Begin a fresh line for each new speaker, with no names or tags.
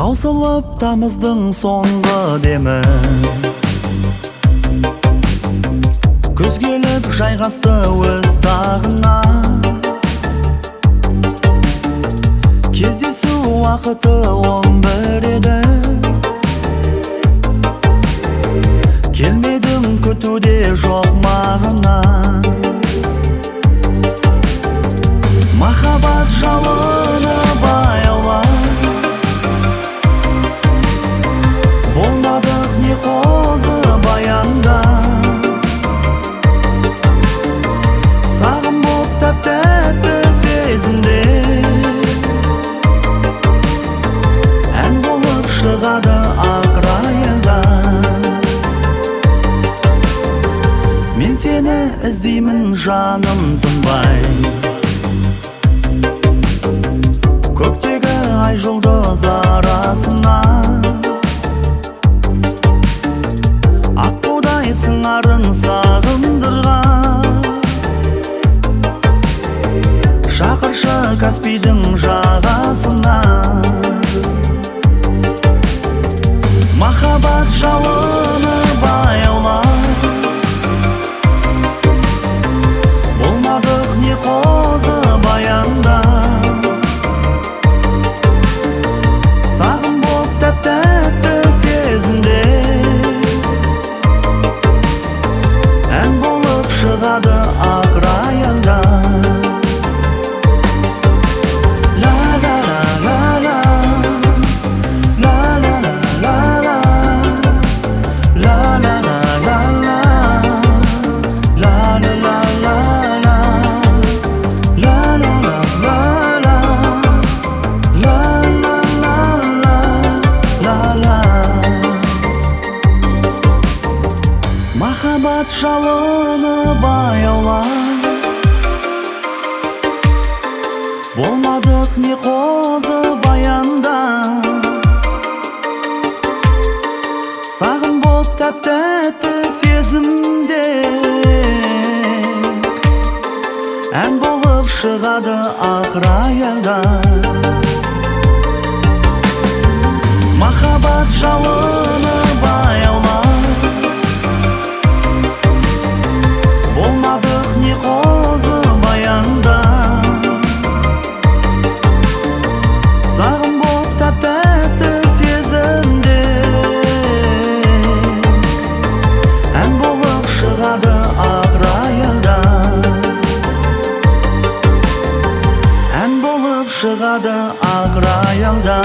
таусылып тамыздың соңғы демі. Күз келіп жайғасты өз тағына, кездесу уақыты 11 еді. Келмедім күтуде жоқ мағына, махаббат жалыны баяулап, болмадық не қозы баянда. Сағым боп тәп-тәтті сезімде, ән болып шығады ақ райында. Мен сені іздеймін жаным тынбай, көктегі ай жұлдыз арасына. Аққудай сыңарын сағындырған, шақыршы Каспийдің жағасына. Махаббат жалыны баяулап, болмадық не қозы баянда. Сағым боп тәп-тәтті сезімде, ән болып шығады ақ райында. Махаббат жалыны баяулап, болмадық не қозы баянда. Сағым боп тәп-тәтті сезімде, ән болып шығады ақ райында. Махаббат жалыны баяулап, болмадық не қозы баянда. Сағым боп тәп-тәтті сезімде, ән болып шығады ақ райында. Ән болып шығады ақ райында.